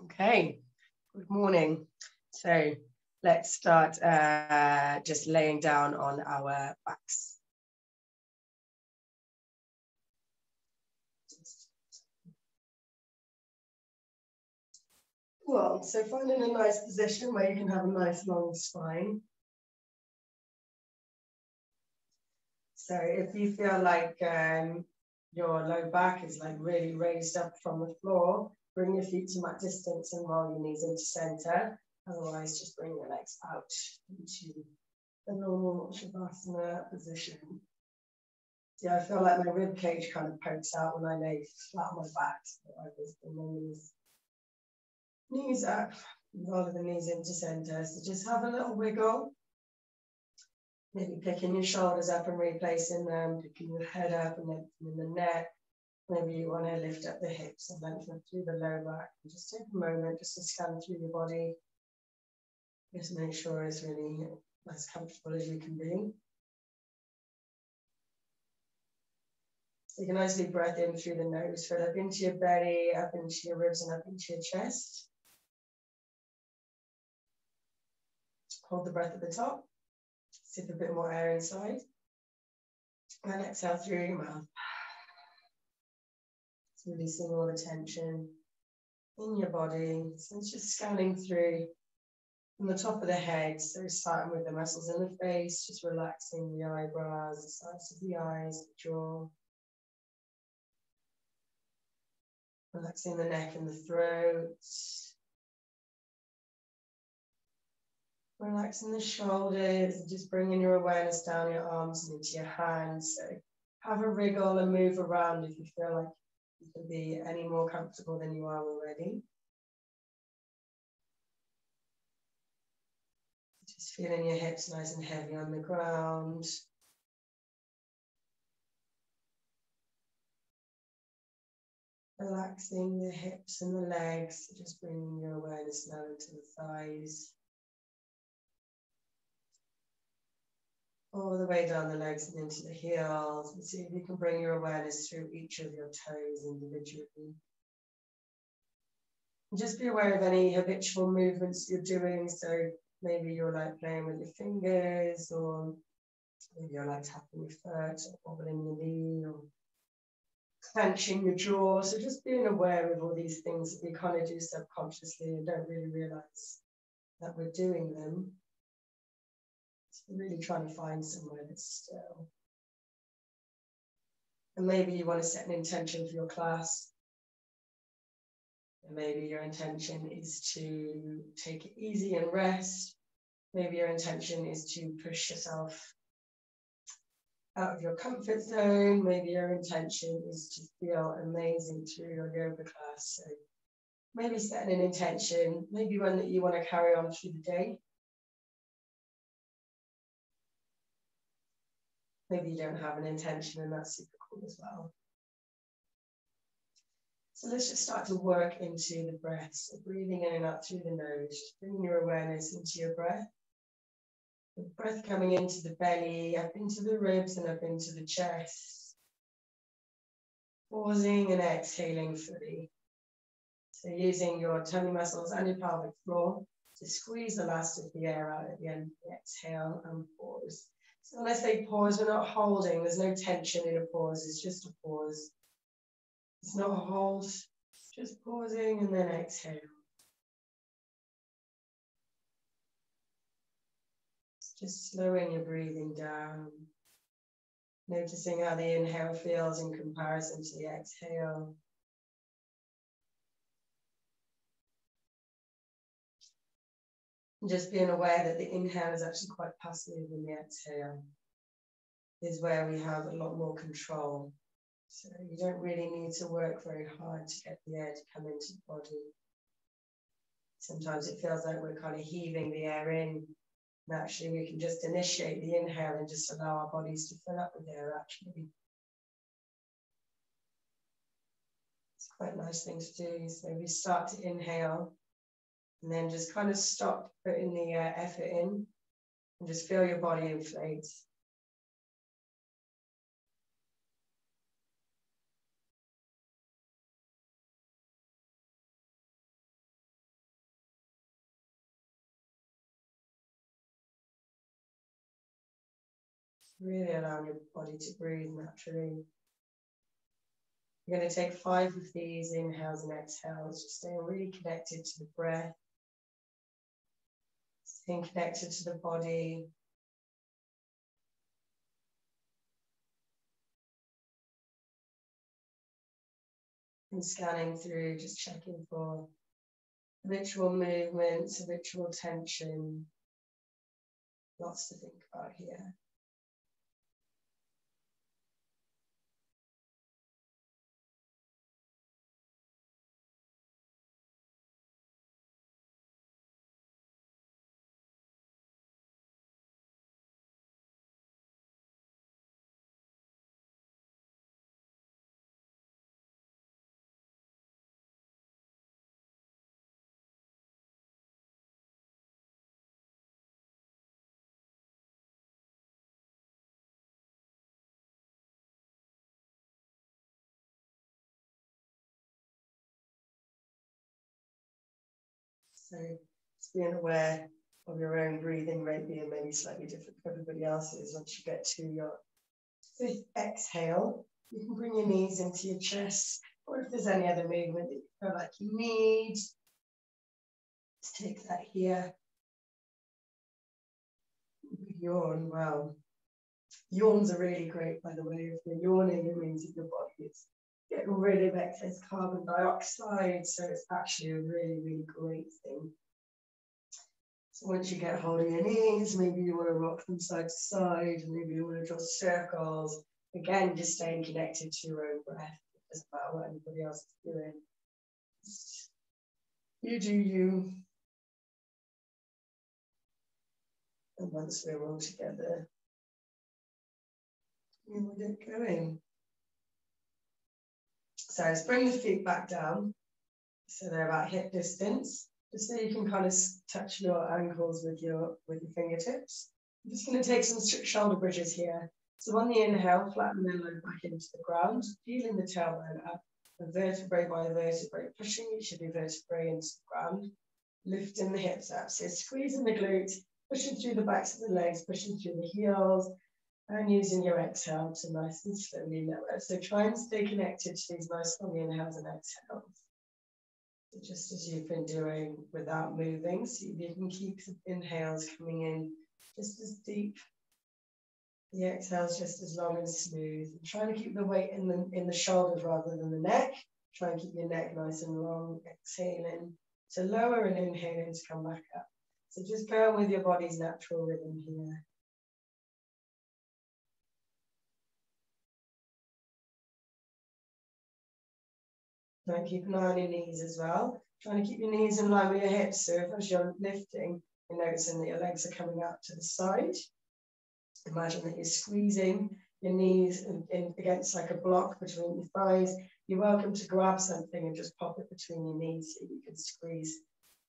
Okay, good morning. So let's start just laying down on our backs. Well, so finding a nice position where you can have a nice long spine. So if you feel like your low back is like really raised up from the floor, bring your feet to mat distance and roll your knees into center. Otherwise, just bring your legs out into the normal Shavasana position. Yeah, I feel like my rib cage kind of pokes out when I lay flat on my back. So I just bring my knees up rather than knees into center. So just have a little wiggle. Maybe picking your shoulders up and replacing them, picking your head up and lengthening the neck. Maybe you want to lift up the hips and lengthen through the low back. And just take a moment just to scan through your body. Just make sure it's really as comfortable as you can be. So you can nicely breath in through the nose, fill up into your belly, up into your ribs and up into your chest. Hold the breath at the top. Sip a bit more air inside. And exhale through your mouth. It's releasing all the tension in your body. So it's just scanning through from the top of the head. So starting with the muscles in the face, just relaxing the eyebrows, the sides of the eyes, the jaw. Relaxing the neck and the throat. Relaxing the shoulders, just bringing your awareness down your arms and into your hands. So have a wriggle and move around if you feel like you can be any more comfortable than you are already. Just feeling your hips nice and heavy on the ground. Relaxing the hips and the legs, just bringing your awareness now into the thighs. All the way down the legs and into the heels. And see if you can bring your awareness through each of your toes individually. And just be aware of any habitual movements you're doing. So maybe you're like playing with your fingers, or maybe you're like tapping your foot, or wobbling your knee, or clenching your jaw. So just being aware of all these things that we kind of do subconsciously and don't really realize that we're doing them. So really trying to find somewhere that's still. And maybe you want to set an intention for your class. And maybe your intention is to take it easy and rest. Maybe your intention is to push yourself out of your comfort zone. Maybe your intention is to feel amazing through your yoga class. So maybe setting an intention, maybe one that you want to carry on through the day. Maybe you don't have an intention, and that's super cool as well. So let's just start to work into the breath. So breathing in and out through the nose, just bringing your awareness into your breath. The breath coming into the belly, up into the ribs and up into the chest. Pausing and exhaling fully. So using your tummy muscles and your pelvic floor to squeeze the last of the air out at the end of the exhale and pause. So when I say pause, we're not holding. There's no tension in a pause. It's just a pause. It's not a hold. Just pausing and then exhale. Just slowing your breathing down. Noticing how the inhale feels in comparison to the exhale. And just being aware that the inhale is actually quite passive and the exhale is where we have a lot more control. So you don't really need to work very hard to get the air to come into the body. Sometimes it feels like we're kind of heaving the air in. And actually we can just initiate the inhale and just allow our bodies to fill up with air actually. It's quite a nice thing to do. So we start to inhale and then just kind of stop putting the effort in and just feel your body inflate. Really allowing your body to breathe naturally. You're going to take 5 of these inhales and exhales, just staying really connected to the breath, staying connected to the body. And scanning through, just checking for habitual movements, habitual tension. Lots to think about here. So just being aware of your own breathing rate being maybe slightly different from everybody else's. Once you get to your 5th exhale, you can bring your knees into your chest, or if there's any other movement that you feel like you need, just take that here. Yawn. Wow. Yawns are really great, by the way. If you're yawning, it means that your body is getting rid of excess carbon dioxide, so it's actually a really, really great thing. So once you get hold of your knees, maybe you want to rock them side to side, maybe you want to draw circles. Again, just staying connected to your own breath. It doesn't matter what anybody else is doing. You do you. And once we're all together, we will get going. So let's bring the feet back down. So they're about hip distance. Just so you can kind of touch your ankles with your fingertips. I'm just going to take some shoulder bridges here. So on the inhale, flatten the low back into the ground, feeling the tailbone up, vertebrae by vertebrae, pushing each of your vertebrae into the ground, lifting the hips up. So squeezing the glutes, pushing through the backs of the legs, pushing through the heels, and using your exhale to nice and slowly lower. So try and stay connected to these nice long inhales and exhales. Just as you've been doing without moving, so you can keep the inhales coming in just as deep, the exhales just as long and smooth. And trying to keep the weight in the shoulders rather than the neck. Try and keep your neck nice and long, exhaling to lower and inhaling to come back up. So just go with your body's natural rhythm here. Try and keep an eye on your knees as well. Trying to keep your knees in line with your hips. So if as you're lifting, you're noticing that your legs are coming out to the side. Imagine that you're squeezing your knees in against like a block between your thighs. You're welcome to grab something and just pop it between your knees so you can squeeze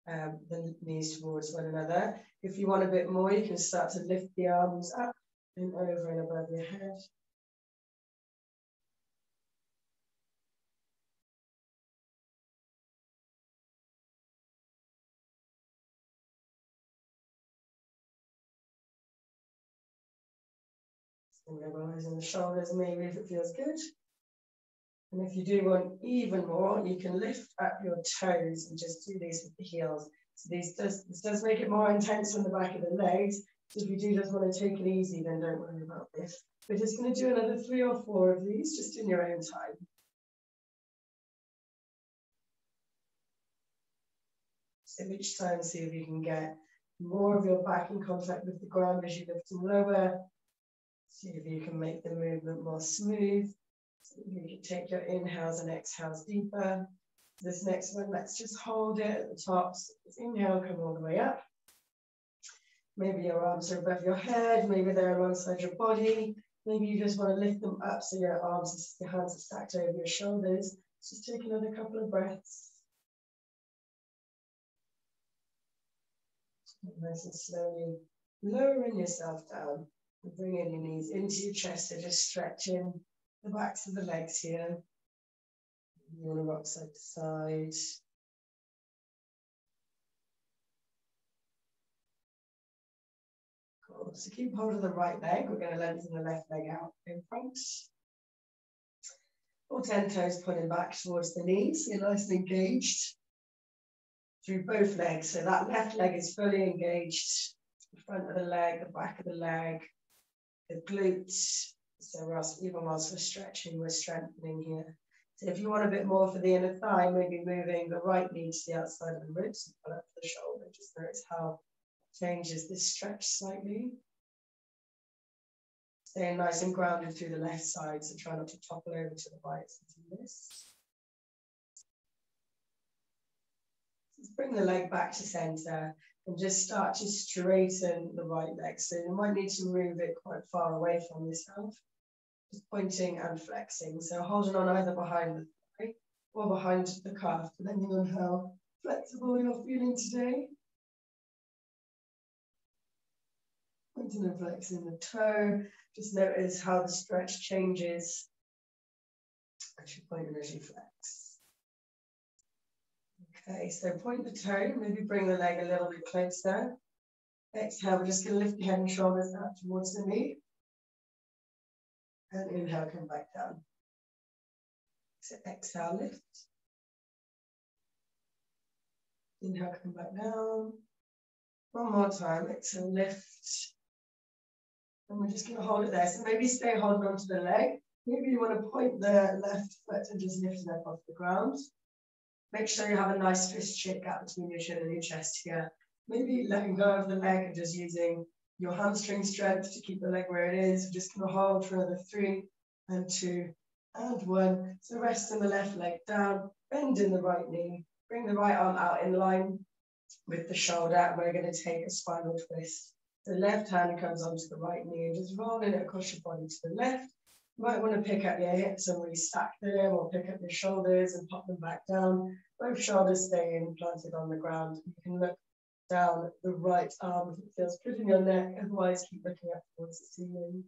the knees towards one another. If you want a bit more, you can start to lift the arms up and over and above your head. Mobilising the shoulders, maybe if it feels good. And if you do want even more, you can lift up your toes and just do these with the heels. So this does make it more intense on the back of the legs. So if you do just want to take it easy, then don't worry about this. We're just going to do another 3 or 4 of these, just in your own time. So each time, see if you can get more of your back in contact with the ground as you lift and lower. See if you can make the movement more smooth. So you can take your inhales and exhales deeper. This next one, let's just hold it at the top. So inhale, come all the way up. Maybe your arms are above your head, maybe they're alongside your body. Maybe you just want to lift them up so your hands are stacked over your shoulders. Just take another couple of breaths. Nice and slowly lowering yourself down and bringing your knees into your chest. So just stretching the backs of the legs here. You want to rock side to side. Cool. So keep hold of the right leg. We're going to lengthen the left leg out in front. All 10 toes pulling back towards the knees. You're nice and engaged through both legs. So that left leg is fully engaged. The front of the leg, the back of the leg, the glutes. So even whilst we're stretching, we're strengthening here. So if you want a bit more for the inner thigh, maybe moving the right knee to the outside of the ribs and pull up the shoulder. Just notice how it changes this stretch slightly. Staying nice and grounded through the left side, so try not to topple over to the right. So do this. Just bring the leg back to center and just start to straighten the right leg. So you might need to move it quite far away from yourself. Just pointing and flexing. So holding on either behind the thigh or behind the calf, depending on how flexible you're feeling today. Pointing and flexing the toe. Just notice how the stretch changes as you point and as you flex. Okay, so point the toe, maybe bring the leg a little bit closer. Exhale, we're just going to lift the head and shoulders out towards the knee. And inhale, come back down. So exhale, lift. Inhale, come back down. One more time, exhale, lift. And we're just going to hold it there. So maybe stay holding onto the leg. Maybe you want to point the left foot and just lift it up off the ground. Make sure you have a nice fist-shaped gap between your chin and your chest here. Maybe letting go of the leg and just using your hamstring strength to keep the leg where it is. We're just going to hold for another 3 and 2 and 1. So resting the left leg down, bending the right knee, bring the right arm out in line with the shoulder, and we're going to take a spinal twist. The left hand comes onto the right knee and just rolling it across your body to the left. You might want to pick up your hips and really stack them, or pick up your shoulders and pop them back down. Both shoulders staying planted on the ground. You can look down at the right arm if it feels good in your neck, otherwise keep looking up towards the ceiling.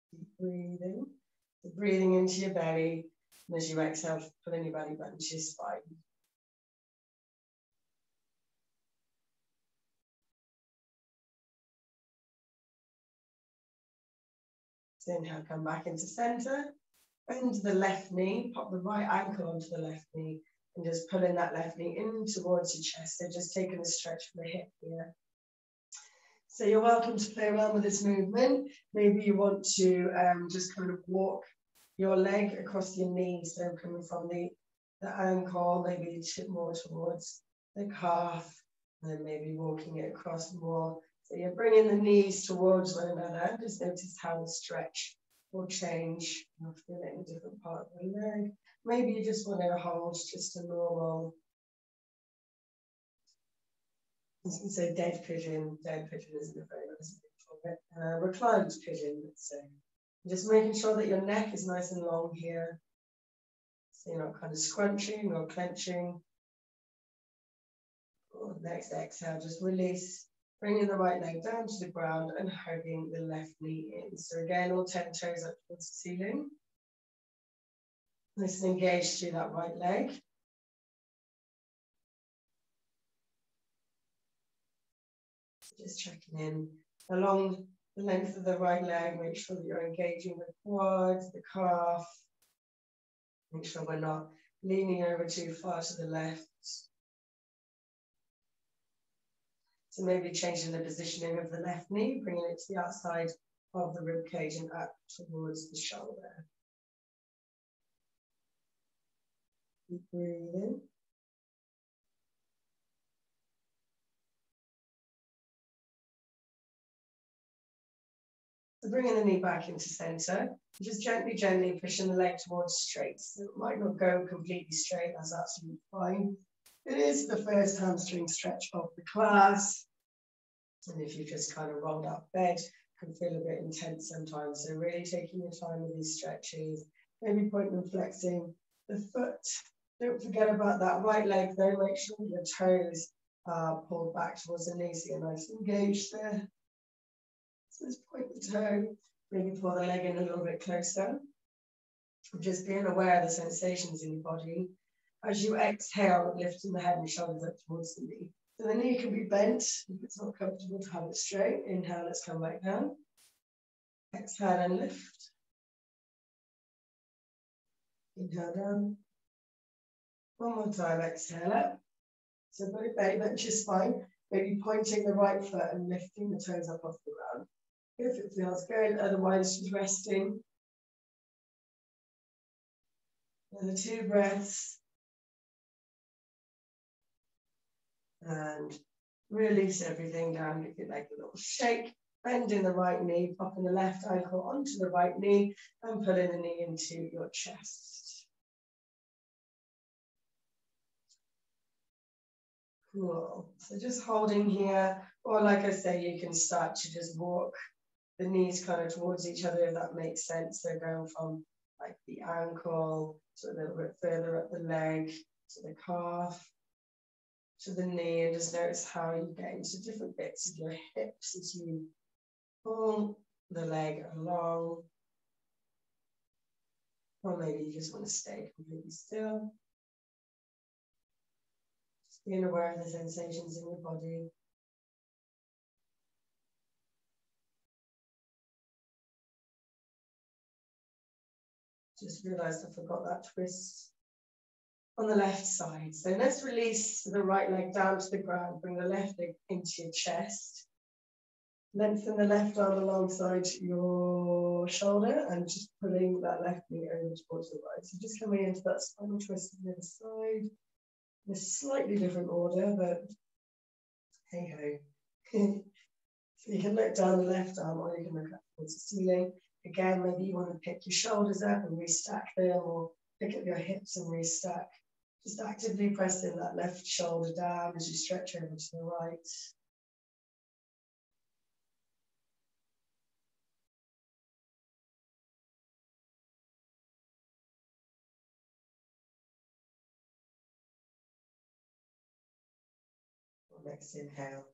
Keep breathing. So breathing into your belly, and as you exhale, pulling your belly button to your spine. So inhale, come back into center. Bend the left knee, pop the right ankle onto the left knee, and just pulling that left knee in towards your chest. So just taking a stretch from the hip here. So you're welcome to play around with this movement. Maybe you want to just kind of walk your leg across your knee, so coming from the ankle, maybe more towards the calf, and then maybe walking it across more. So you're bringing the knees towards one another. Just notice how the stretch will change. You'll feel it in a different part of the leg. Maybe you just want to hold just a normal, I was going to say dead pigeon. Dead pigeon isn't a very nice name for it. Reclined pigeon, let's say. Just making sure that your neck is nice and long here. So you're not kind of scrunching or clenching. Next exhale, just release. Bringing the right leg down to the ground and hugging the left knee in. So again, all 10 toes up towards the ceiling. Nice and engaged through that right leg. So just checking in along the length of the right leg. Make sure that you're engaging the quad, the calf. Make sure we're not leaning over too far to the left. So maybe changing the positioning of the left knee, bringing it to the outside of the rib cage and up towards the shoulder. Keep breathing. So bringing the knee back into center, just gently pushing the leg towards straight. So it might not go completely straight, that's absolutely fine. It is the first hamstring stretch of the class. And if you just kind of rolled out of bed, it can feel a bit intense sometimes. So really taking your time with these stretches, maybe pointing and flexing the foot. Don't forget about that right leg though. Make sure your toes are pulled back towards the knee so you're nice and engaged there. So just point the toe, maybe pull the leg in a little bit closer. Just being aware of the sensations in your body. As you exhale, lifting the head and shoulders up towards the knee. So the knee can be bent if it's not comfortable to have it straight. Inhale, let's come back down. Exhale and lift. Inhale down. One more time, exhale up. So both belly bend your spine, maybe pointing the right foot and lifting the toes up off the ground. If it feels good, otherwise just resting. Another 2 breaths. And release everything down. Give your leg a little shake. Bending the right knee, popping the left ankle onto the right knee and pulling the knee into your chest. Cool. So just holding here, or like I say, you can start to just walk the knees kind of towards each other, if that makes sense. So going from like the ankle to a little bit further up the leg, to the calf, to the knee, and just notice how you get into different bits of your hips as you pull the leg along. Or maybe you just want to stay completely still. Just being aware of the sensations in your body. Just realized I forgot that twist on the left side. So let's release the right leg down to the ground. Bring the left leg into your chest. Lengthen the left arm alongside your shoulder and just pulling that left knee over towards the right. So just coming into that spinal twist on the other side. In a slightly different order, but hey ho. So you can look down the left arm or you can look up towards the ceiling. Again, maybe you want to pick your shoulders up and restack them, or pick up your hips and restack. Just actively pressing that left shoulder down as you stretch over to the right. Next inhale,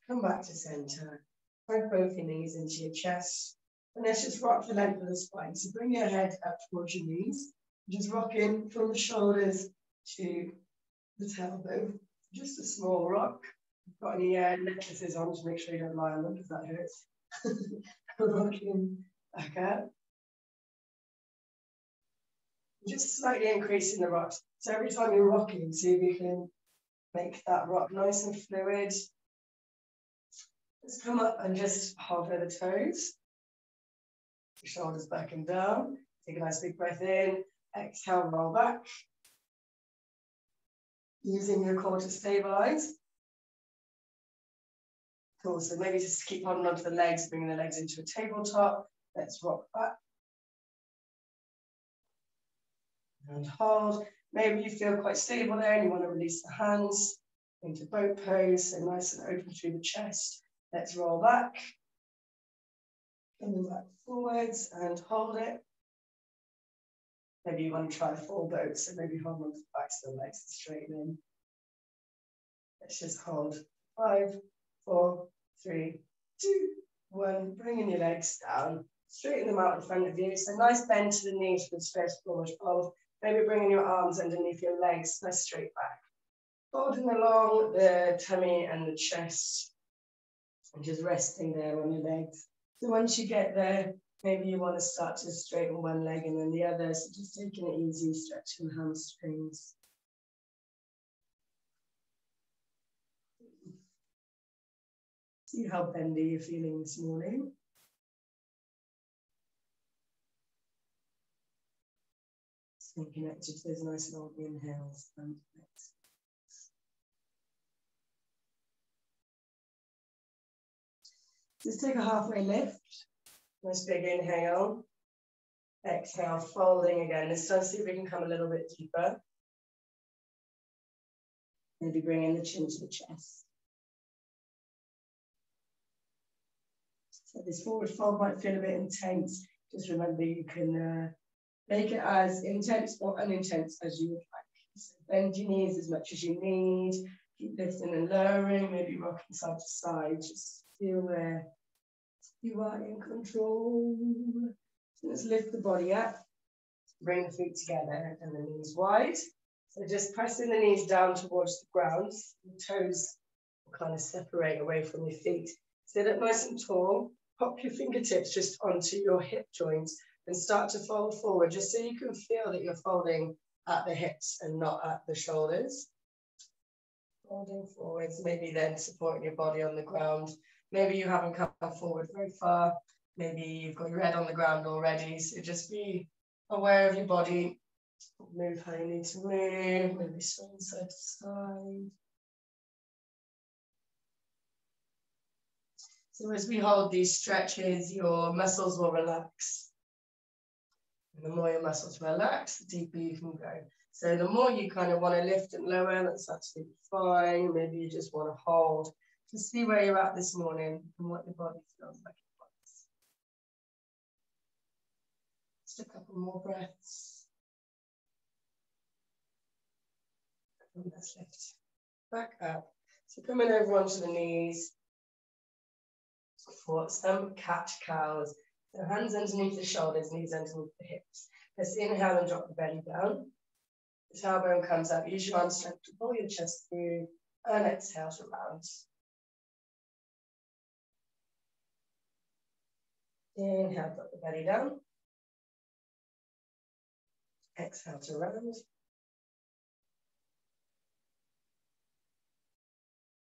come back to center. Drag both your knees into your chest. And let's just rock the length of the spine. So bring your head up towards your knees. Just rocking from the shoulders to the tailbone. Just a small rock. Got any necklaces on to make sure you don't lie on them because that hurts. Rocking back up. Just slightly increasing the rocks. So every time you're rocking, see if you can make that rock nice and fluid. Let's come up and just hover the toes. Shoulders back and down. Take a nice big breath in. Exhale, roll back. Using your core to stabilize. Cool, so maybe just keep holding onto the legs, bringing the legs into a tabletop. Let's rock back. And hold. Maybe you feel quite stable there and you want to release the hands into boat pose, so nice and open through the chest. Let's roll back. Coming back forwards and hold it. Maybe you want to try full boat, so maybe hold on to the backs of the legs and straighten in. Let's just hold. 5, 4, 3, 2, 1. Bringing your legs down. Straighten them out in front of you. So nice bend to the knees for the stretch forward fold. Maybe bringing your arms underneath your legs, nice straight back. Folding along the tummy and the chest. And just resting there on your legs. So once you get there, maybe you want to start to straighten one leg and then the other. So just taking it easy, stretching the hamstrings. See how bendy you're feeling this morning. Stay connected to those nice long inhales and exhales. Just take a halfway lift. Nice big inhale. Exhale, folding again. This time, see if we can come a little bit deeper. Maybe bringing the chin to the chest. So this forward fold might feel a bit intense. Just remember you can make it as intense or unintense as you would like. So bend your knees as much as you need. Keep lifting and lowering, maybe rocking side to side. Just feel where you are in control. So let's lift the body up. Bring the feet together and the knees wide. So just pressing the knees down towards the ground, the toes will kind of separate away from your feet. Sit up nice and tall, pop your fingertips just onto your hip joints and start to fold forward, just so you can feel that you're folding at the hips and not at the shoulders. Folding forwards, maybe then supporting your body on the ground. Maybe you haven't come forward very far. Maybe you've got your head on the ground already. So just be aware of your body. Move how you need to move. Maybe swing side to side. So as we hold these stretches, your muscles will relax. And the more your muscles relax, the deeper you can go. So the more you kind of want to lift and lower, that's absolutely fine. Maybe you just want to hold. Just see where you're at this morning and what your body feels like it wants. Just a couple more breaths. And let's lift back up. So coming over onto the knees. For some cat-cows. So hands underneath the shoulders, knees underneath the hips. Let's inhale and drop the belly down. The tailbone comes up. Use your arm strength to pull your chest through and exhale to round. Inhale, drop the belly down. Exhale to round.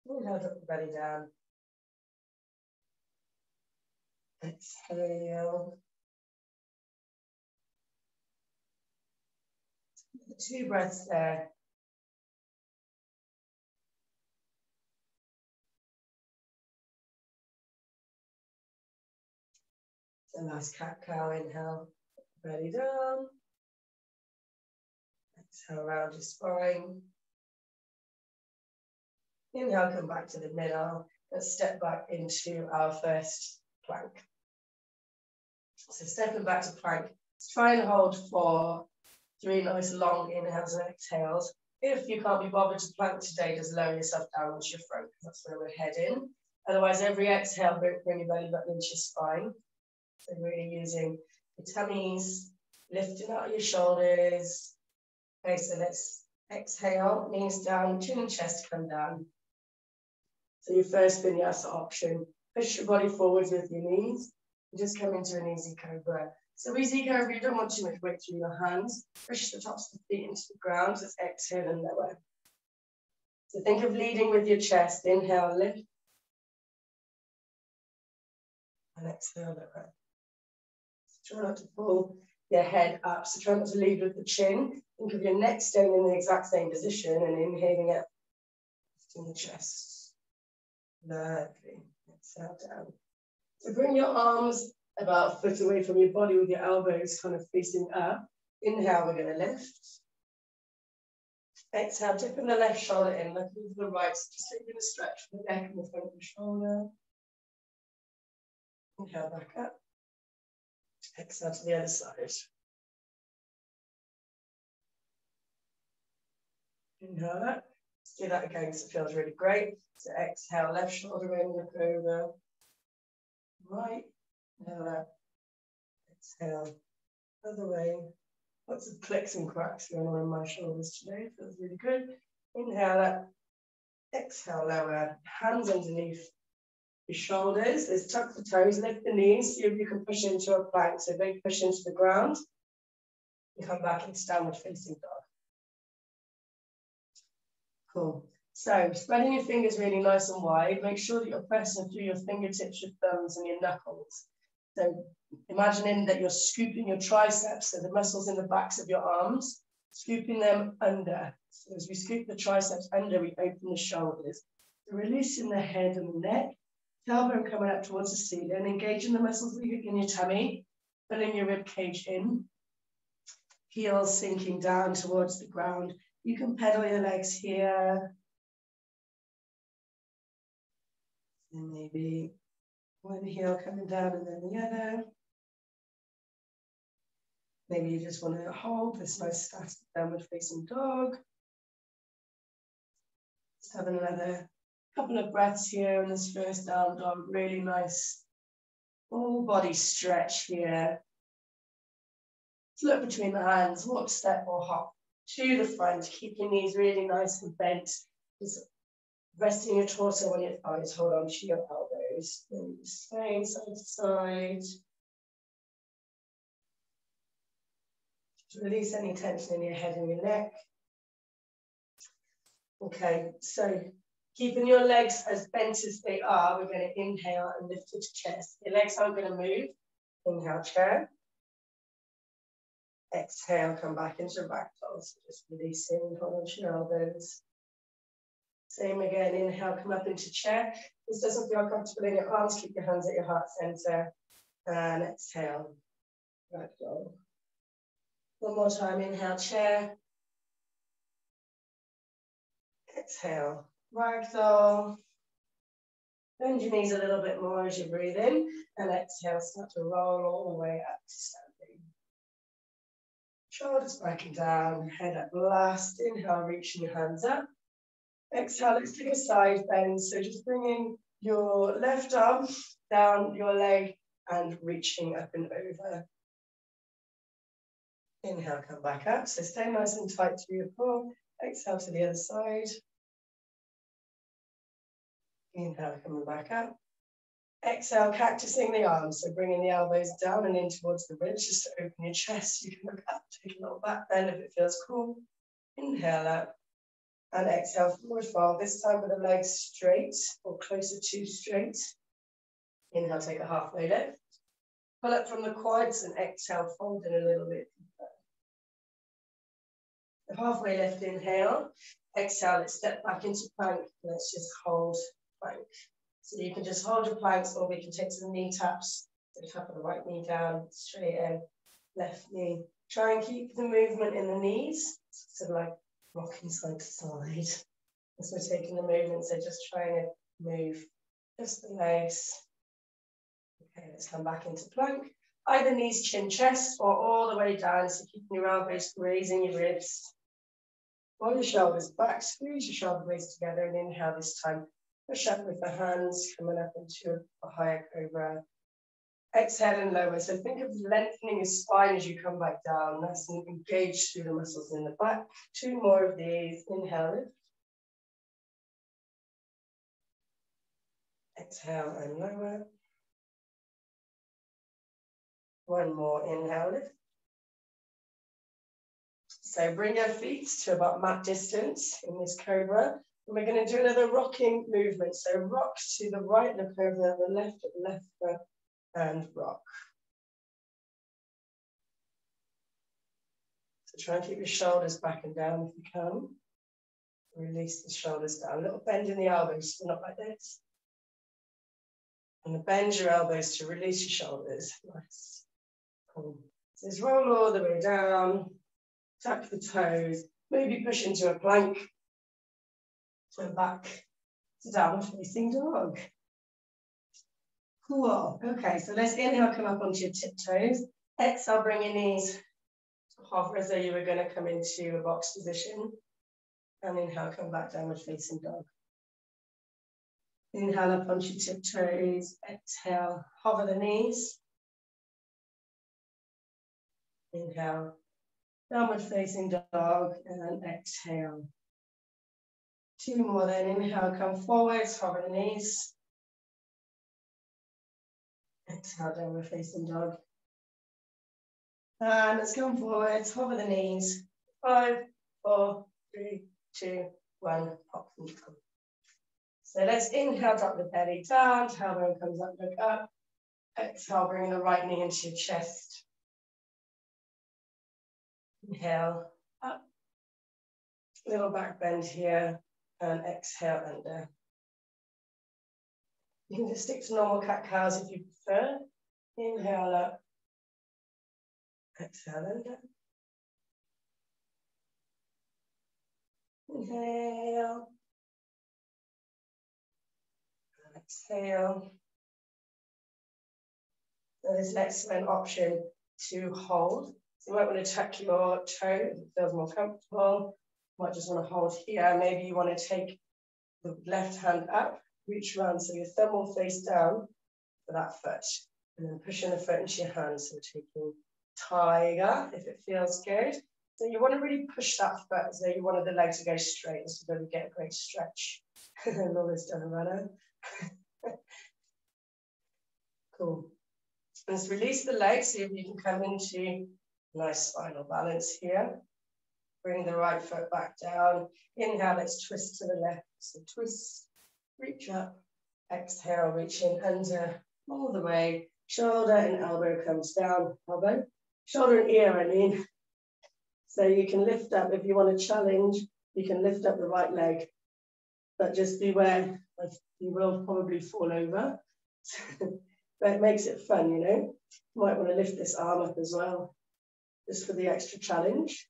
Inhale, drop the belly down. Exhale. 2 breaths there. The last cat-cow, inhale, belly down. Exhale, round your spine. Inhale, come back to the middle. Let's step back into our first plank. So stepping back to plank, let's try and hold for 3 nice long inhales and exhales. If you can't be bothered to plank today, just lower yourself down onto your front, because that's where we're heading. Otherwise, every exhale, bring your belly back into your spine. So really using your tummies, lifting out your shoulders. Okay, so let's exhale, knees down, chin and chest come down. So your first vinyasa option, push your body forwards with your knees and just come into an easy cobra. So easy cobra, you don't want too much weight through your hands. Push the tops of the feet into the ground, let's exhale and lower. So think of leading with your chest, inhale, lift. And exhale, lower. So try not to pull your head up, so try not to lead with the chin. Think of your neck staying in the exact same position and inhaling up, lifting the chest. Lovely. Exhale down. So bring your arms about a foot away from your body with your elbows kind of facing up. Inhale, we're going to lift. Exhale, dipping the left shoulder in, looking to the right. So just taking a stretch from the neck and the front of the shoulder. Inhale, back up. Exhale to the other side. Inhale up. Let's do that again because it feels really great. So exhale, left shoulder in, look over. Right. Inhale up. Exhale. Other way. Lots of clicks and cracks going on in my shoulders today. Feels really good. Inhale up. Exhale, lower. Hands underneath your shoulders. Let's tuck the toes, lift the knees. See if you can push into a plank. So big push into the ground. And come back into downward facing dog. Cool. So spreading your fingers really nice and wide. Make sure that you're pressing through your fingertips, your thumbs and your knuckles. So imagining that you're scooping your triceps, so the muscles in the backs of your arms, scooping them under. So as we scoop the triceps under, we open the shoulders. So releasing the head and the neck, tailbone coming up towards the ceiling, engaging the muscles in your tummy, pulling your rib cage in, heels sinking down towards the ground. You can pedal your legs here. And maybe one heel coming down and then the other. Maybe you just want to hold this nice static downward facing dog. Just have another couple of breaths here in this first down dog. Really nice full body stretch here. Let's look between the hands, walk, step or hop. to the front. Keep your knees really nice and bent. Just resting your torso on your thighs. Hold on to your elbows. Swaying side to side. Just release any tension in your head and your neck. Okay, so keeping your legs as bent as they are, we're going to inhale and lift your chest. Your legs aren't going to move. Inhale, chair. Exhale, come back into ragdoll. So just releasing, hold on to your elbows. Same again, inhale, come up into chair. This doesn't feel comfortable in your arms, keep your hands at your heart center. And exhale, ragdoll. One more time, inhale, chair. Exhale, ragdoll. Bend your knees a little bit more as you breathe in. And exhale, start to roll all the way up to standing. Shoulders back and down, head up last. Inhale, reaching your hands up. Exhale, let's take a side bend. So just bringing your left arm down your leg and reaching up and over. Inhale, come back up. So stay nice and tight through your core. Exhale to the other side. Inhale, coming back up. Exhale, cactusing the arms. So bringing the elbows down and in towards the ribs just to open your chest. You can look up, take a little back bend if it feels cool. Inhale up. And exhale, forward fold. This time with the legs straight or closer to straight. Inhale, take a halfway lift. Pull up from the quads and exhale, fold in a little bit deeper. The halfway lift, inhale. Exhale, let's step back into plank. Let's just hold plank. So you can just hold your planks, or we can take some knee taps. So tap of the right knee down, straight in, left knee. Try and keep the movement in the knees, sort of like rocking side to side. As we're taking the movement, so just trying to move just the legs. Okay, let's come back into plank. Either knees, chin, chest, or all the way down. So keeping your elbows grazing your ribs. Pull your shoulders back, squeeze your shoulder blades together, and inhale this time. Push up with the hands, coming up into a higher cobra. Exhale and lower. So think of lengthening your spine as you come back down. Nice and engage through the muscles in the back. 2 more of these. Inhale, lift. Exhale and lower. 1 more. Inhale, lift. So bring your feet to about mat distance in this cobra. And we're going to do another rocking movement. So rock to the right, look over the left at the left foot, and rock. So try and keep your shoulders back and down if you can. Release the shoulders down. A little bend in the elbows, so not like this. And bend your elbows to release your shoulders. Nice. Cool. So just roll all the way down. Tuck the toes. Maybe push into a plank. And back to downward facing dog. Cool. Okay, so let's inhale, come up onto your tiptoes. Exhale, bring your knees. Hover as though you were going to come into a box position. And inhale, come back downward facing dog. Inhale up onto your tiptoes. Exhale, hover the knees. Inhale, downward facing dog. And then exhale. 2 more then. Inhale, come forwards, hover the knees. Exhale, downward facing dog. And let's come forwards, hover the knees. 5, 4, 3, 2, 1, pop and come. So let's inhale, drop the belly down, tailbone comes up, look up. Exhale, bring the right knee into your chest. Inhale, up. Little back bend here, and exhale under. You can just stick to normal cat-cows if you prefer. Inhale up. Exhale under. Inhale. Exhale. So this next one option to hold. So you might want to tuck your toe if it feels more comfortable. You might just want to hold here. Maybe you want to take the left hand up, reach around so your thumb will face down for that foot. And then pushing the foot into your hand. So taking tiger if it feels good. So you want to really push that foot as though you wanted the leg to go straight, so that we get a great stretch. Laura's done a runner. Cool. Let's release the legs, see if you can come into nice spinal balance here. Bring the right foot back down. Inhale, let's twist to the left. So twist, reach up. Exhale, reach in under all the way. Shoulder and elbow comes down. Elbow, shoulder and ear, I mean. So you can lift up, if you want to challenge, you can lift up the right leg. But just beware, you will probably fall over. But it makes it fun, you know. You might want to lift this arm up as well, just for the extra challenge.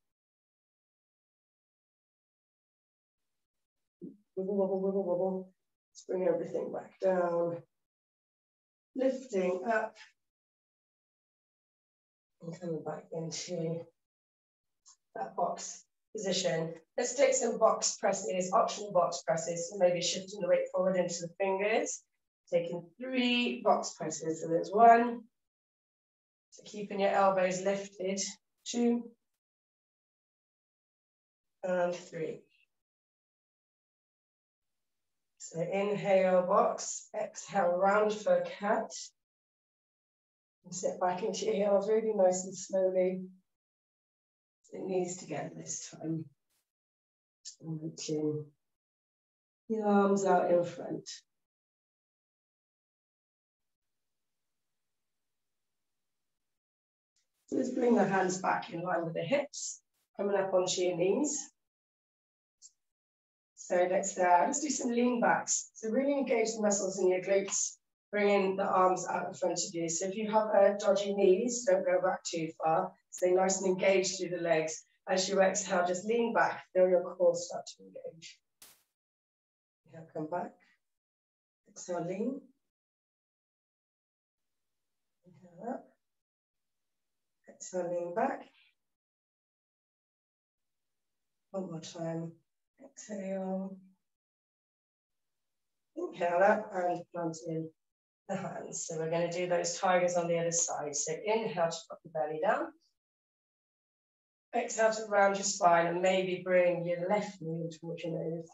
Wiggle, wobble, wiggle, wobble. Let's bring everything back down. Lifting up. And coming back into that box position. Let's take some box presses, optional box presses. So maybe shifting the weight forward into the fingers. Taking 3 box presses. So there's 1. So keeping your elbows lifted. 2. And 3. So inhale, box. Exhale, round for a cat. And sit back into your heels really nice and slowly. It needs to get this time. And reaching the arms out in front. So let's bring the hands back in line with the hips, coming up onto your knees. So let's do some lean backs. So really engage the muscles in your glutes, bringing the arms out in front of you. So if you have dodgy knees, don't go back too far. Stay nice and engaged through the legs. As you exhale, just lean back, feel your core start to engage. Inhale, come back. Exhale, lean. Inhale up. Exhale, lean back. One more time. Exhale. Inhale up and plant in the hands. So we're going to do those tigers on the other side. So inhale to put the belly down. Exhale to round your spine and maybe bring your left knee towards your nose.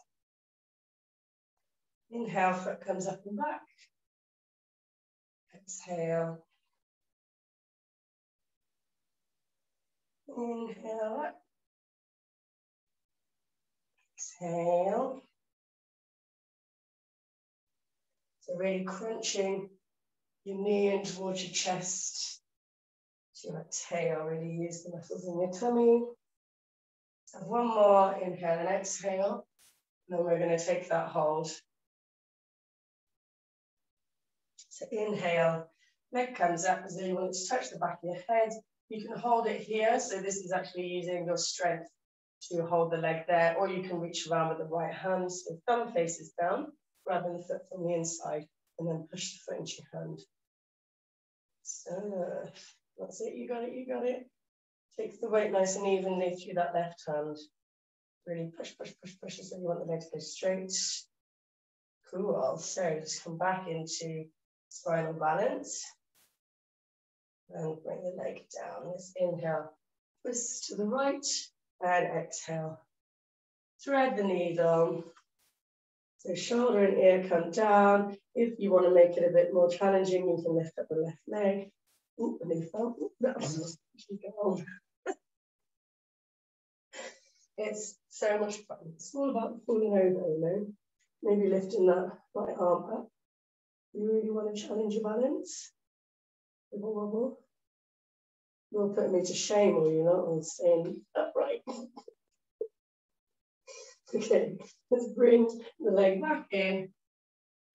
Inhale, foot comes up and back. Exhale. Inhale up. Exhale. So really crunching your knee in towards your chest. So you exhale, really use the muscles in your tummy. So one more, inhale and exhale. And then we're going to take that hold. So inhale, leg comes up as though you want it to touch the back of your head. You can hold it here. So this is actually using your strength to hold the leg there, or you can reach around with the right hand. So thumb faces down, grab the foot from the inside, and then push the foot into your hand. So that's it, you got it, you got it. Take the weight nice and evenly through that left hand. Really push, push, push, push, so you want the leg to go straight. Cool, so just come back into spinal balance. And bring the leg down. Let's inhale, twist to the right, and exhale. Thread the needle. So shoulder and ear come down. If you want to make it a bit more challenging, you can lift up the left leg. Ooh, the knee fell. It's so much fun. It's all about falling over, you know. Maybe lifting that right arm up. You really want to challenge your balance. Wibble, wobble. You'll put me to shame, or you're not on staying upright. Okay, let's bring the leg back in.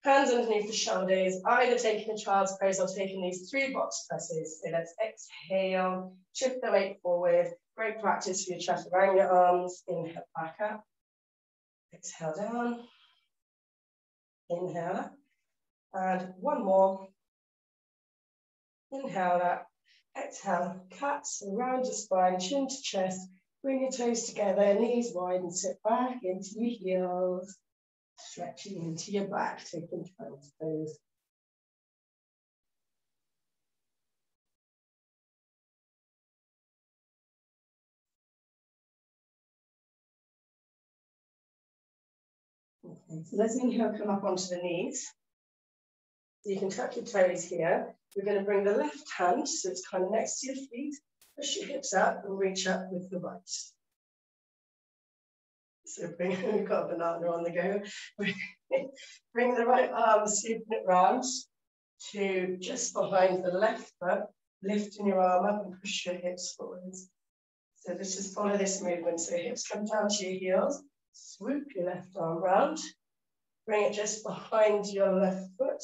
Hands underneath the shoulders, either taking a child's pose or taking these 3 box presses. So let's exhale, shift the weight forward. Great practice for your chaturanga arms. Inhale, back up. Exhale down. Inhale up. And one more. Inhale up. Exhale, cats around your spine, chin to chest. Bring your toes together, knees wide, and sit back into your heels. Stretching into your back, taking child's pose. Okay, so let's inhale, come up onto the knees. So you can tuck your toes here. We're going to bring the left hand, so it's kind of next to your feet. Push your hips up and reach up with the right. So we've got a banana on the go. Bring the right arm, sweeping it round to just behind the left foot, lifting your arm up and push your hips forwards. So let's just follow this movement. So hips come down to your heels, swoop your left arm round, bring it just behind your left foot,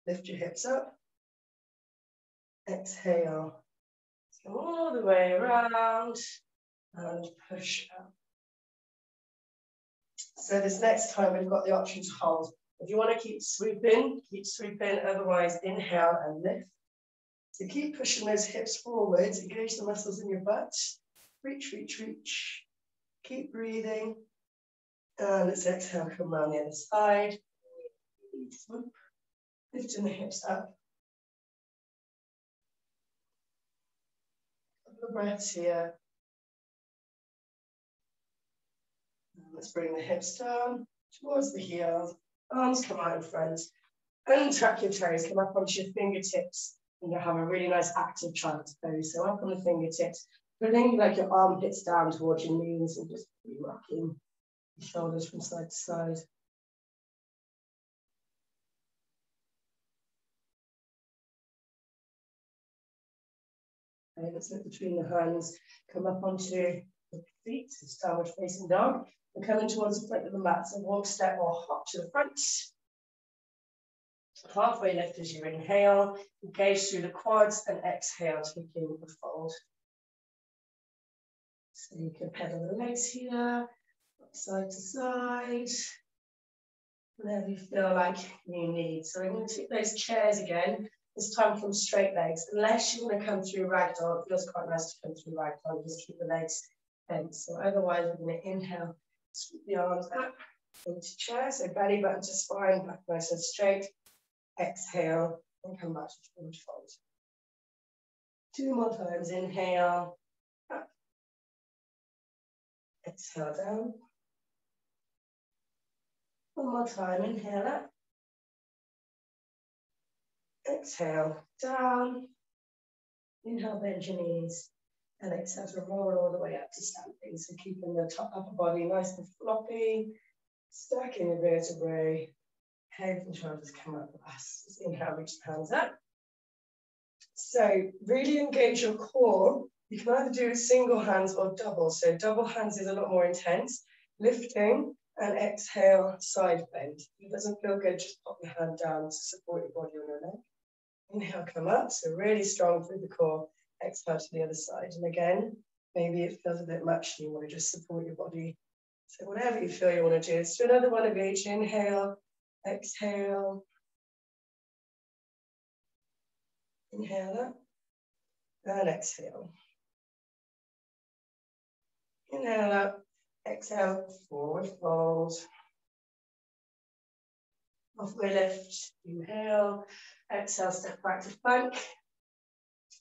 lift your hips up, exhale, go all the way around and push up. So this next time we've got the option to hold. If you want to keep swooping, otherwise inhale and lift. So keep pushing those hips forwards, engage the muscles in your butt. Reach, reach, reach. Keep breathing. And let's exhale, come around the other side. Swoop. Lifting the hips up. Couple of breaths here. And let's bring the hips down towards the heels. Arms come out in front. Untuck your toes, come up onto your fingertips. And you'll have a really nice active child's pose. So up on the fingertips. Feeling like your armpits down towards your knees and just rocking your shoulders from side to side. Okay, let's look between the hands. Come up onto the feet, so downward facing dog. And coming towards the front of the mat. So walk, step, or hop to the front. Halfway lift as you inhale. Engage through the quads and exhale, taking the fold. So you can pedal the legs here, side to side, whatever you feel like you need. So we're going to take those chairs again, this time from straight legs. Unless you want to come through ragdoll, it feels quite nice to come through ragdoll, just keep the legs bent. So otherwise, we're going to inhale, sweep the arms up into chair, so belly button to spine, back nice and straight. Exhale, and come back to forward fold. 2 more times, inhale, up. Exhale down. 1 more time, inhale up. Exhale down. Inhale, bend your knees. And exhale to roll all the way up to standing. So keeping the top upper body nice and floppy. Stacking the vertebrae. Head and shoulders come up last. Just inhale, reach the hands up. So really engage your core. You can either do single hands or double. So double hands is a lot more intense. Lifting and exhale, side bend. If it doesn't feel good, just pop your hand down to support your body on your leg. Inhale, come up. So really strong through the core. Exhale to the other side. And again, maybe it feels a bit much and you want to just support your body. So whatever you feel you want to do. So another one of each. Inhale, exhale. Inhale up and exhale. Inhale up, exhale, forward fold. Halfway lift, inhale, exhale, step back to plank.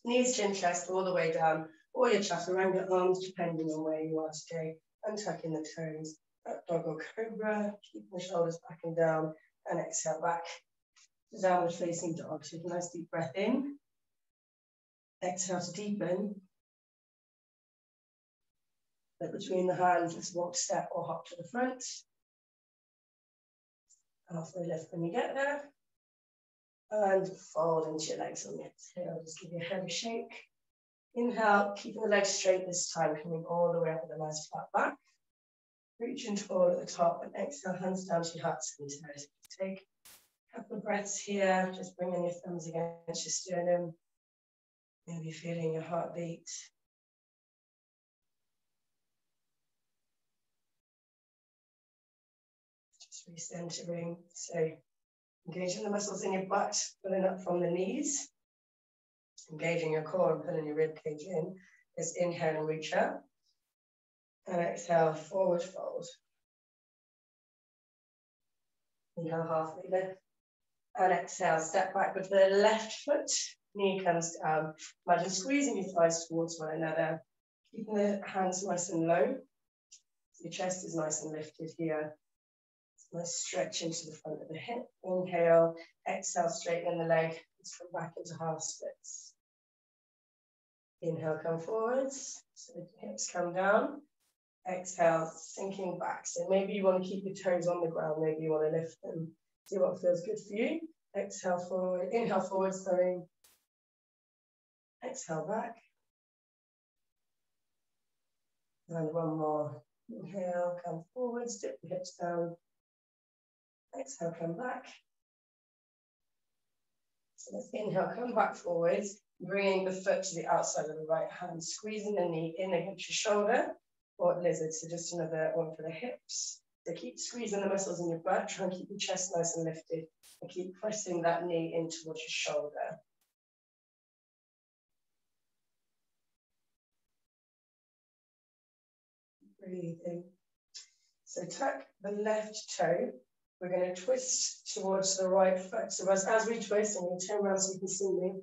Knees, chin, chest, all the way down, or your chaturanga arms, depending on where you are today. Untucking the toes, up dog or cobra, keeping the shoulders back and down, and exhale back. Downward facing dog. Take a nice deep breath in. Exhale to deepen. But between the hands, let's walk, step, or hop to the front. Halfway lift when you get there. And fold into your legs on the exhale. Just give your head a shake. Inhale, keeping the legs straight this time, coming all the way up with a nice flat back. Reaching tall at the top and exhale, hands down to your hearts and toes. Take a couple of breaths here, just bringing your thumbs against your sternum. Maybe feeling your heartbeat. Just recentering. So engaging the muscles in your butt, pulling up from the knees. Engaging your core and pulling your rib cage in. Just inhale and reach up. And exhale, forward fold. Inhale, halfway lift. And exhale, step back with the left foot. Knee comes down. Imagine squeezing your thighs towards one another. Keeping the hands nice and low. Your chest is nice and lifted here. Nice stretch into the front of the hip. Inhale, exhale, straighten the leg. Let's come back into half splits. Inhale, come forwards. So the hips come down. Exhale, sinking back. So maybe you want to keep your toes on the ground. Maybe you want to lift them. See what feels good for you. Exhale forward. Inhale forward, sorry. Exhale back. And one more. Inhale, come forward. Dip the hips down. Exhale, come back. So let's inhale, come back forwards, bringing the foot to the outside of the right hand, squeezing the knee in against your shoulder, or lizard, so just another one for the hips. So keep squeezing the muscles in your butt, try and keep your chest nice and lifted, and keep pressing that knee in towards your shoulder. Breathing. So tuck the left toe. We're going to twist towards the right foot. So as we twist, I'm going to turn around so you can see me.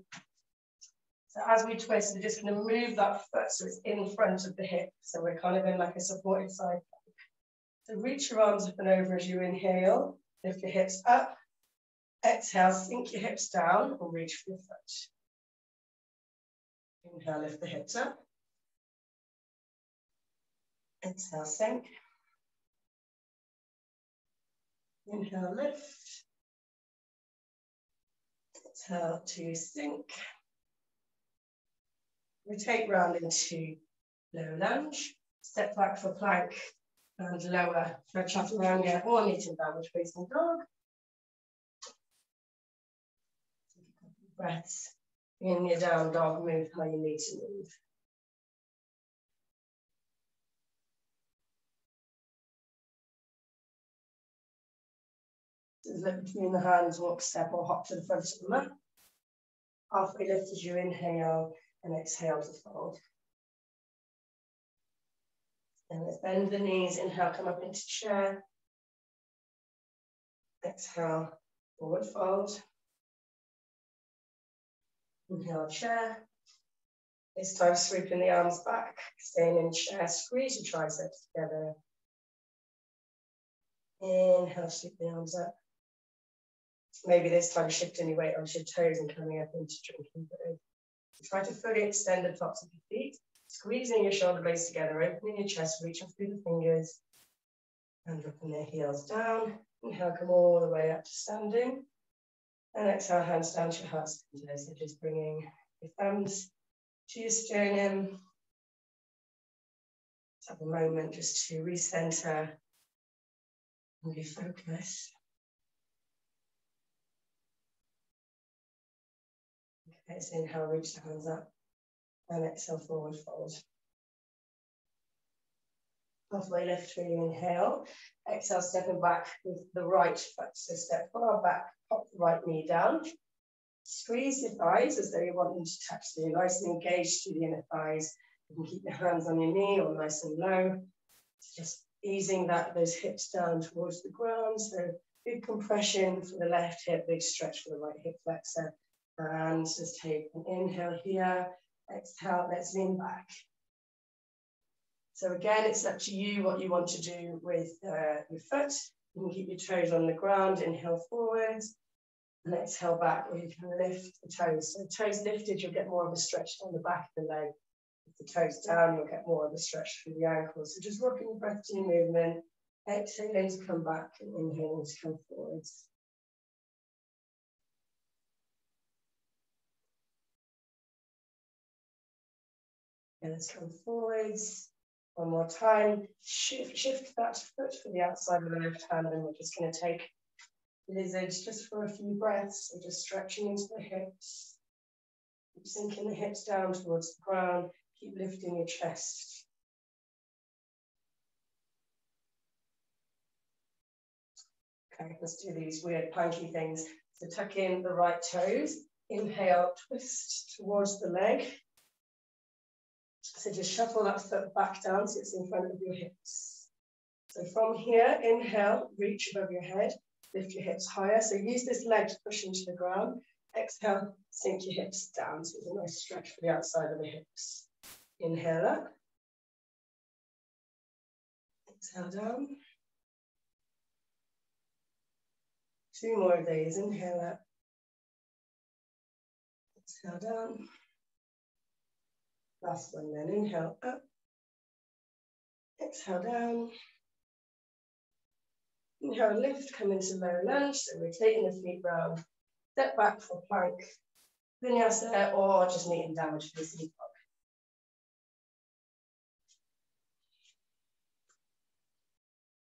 So as we twist, we're just going to move that foot so it's in front of the hip. So we're kind of in like a supported side plank. So reach your arms up and over as you inhale. Lift your hips up. Exhale, sink your hips down and reach for your foot. Inhale, lift the hips up. Exhale, sink. Inhale, lift. Exhale to sink. Rotate round into low lunge. Step back for plank and lower for chaturanga or knitting downward facing dog. Take a couple of breaths. In your down dog, move how you need to move. Look between the hands, walk, step, or hop to the front of the mat. Halfway lift as you inhale and exhale to fold. And let's bend the knees. Inhale, come up into chair. Exhale, forward fold. Inhale, chair. This time sweeping the arms back, staying in chair. Squeeze your triceps together. Inhale, sweep the arms up. Maybe this time shifting your weight onto your toes and coming up into drinking bird. Try to fully extend the tops of your feet, squeezing your shoulder blades together, opening your chest, reaching through the fingers, and dropping their heels down. Inhale, come all the way up to standing. And exhale, hands down to your heart center. So just bringing your thumbs to your sternum. Let's have a moment just to recenter and refocus. Okay, so inhale, reach the hands up. And exhale, forward fold. Halfway lift through your inhale. Exhale, stepping back with the right foot. So step far back, pop the right knee down. Squeeze your thighs as though you want them to touch. So you're nice and engaged through the inner thighs. You can keep your hands on your knee or nice and low. So just easing those hips down towards the ground. So big compression for the left hip, big stretch for the right hip flexor. And just take an inhale here. Exhale, let's lean back. So again, it's up to you what you want to do with your foot. You can keep your toes on the ground, inhale forwards, and exhale back, or you can lift the toes. So toes lifted, you'll get more of a stretch down the back of the leg. If the toes down, you'll get more of a stretch through the ankles. So just rocking your breath to your movement, exhaling to come back and inhaling to come forwards. And let's come forwards. One more time. Shift that foot for the outside of the left hand, and we're just going to take lizard just for a few breaths. So just stretching into the hips. Keep sinking the hips down towards the ground. Keep lifting your chest. Okay, let's do these weird planky things. So tuck in the right toes. Inhale, twist towards the leg. So just shuffle that foot back down so it's in front of your hips. So from here, inhale, reach above your head, lift your hips higher. So use this leg to push into the ground. Exhale, sink your hips down. So it's a nice stretch for the outside of the hips. Inhale up. Exhale down. 2 more of these. Inhale up. Exhale down. Last one then. Inhale up. Exhale down. Inhale, lift, come into low lunge. So rotating the feet round. Step back for plank. Vinyasa or just meeting downward facing dog.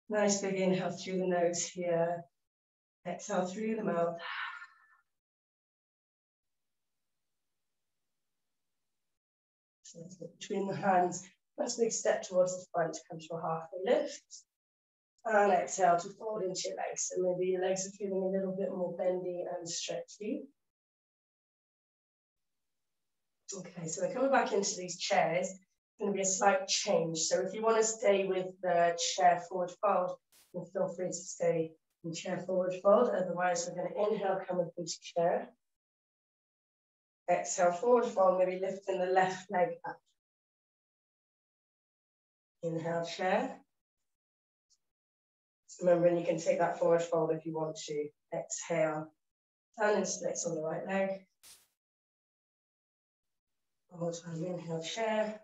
Nice big inhale through the nose here. Exhale through the mouth. So let's look between the hands. Nice big step towards the front to come to a halfway lift. And exhale to fold into your legs. So maybe your legs are feeling a little bit more bendy and stretchy. Okay, so we're coming back into these chairs. It's going to be a slight change. So if you want to stay with the chair forward fold, then feel free to stay in chair forward fold. Otherwise, we're going to inhale, come up into chair. Exhale, forward fold, maybe lifting the left leg up. Inhale, chair. Remembering you can take that forward fold if you want to. Exhale, standing splits on the right leg. One more time, inhale, chair.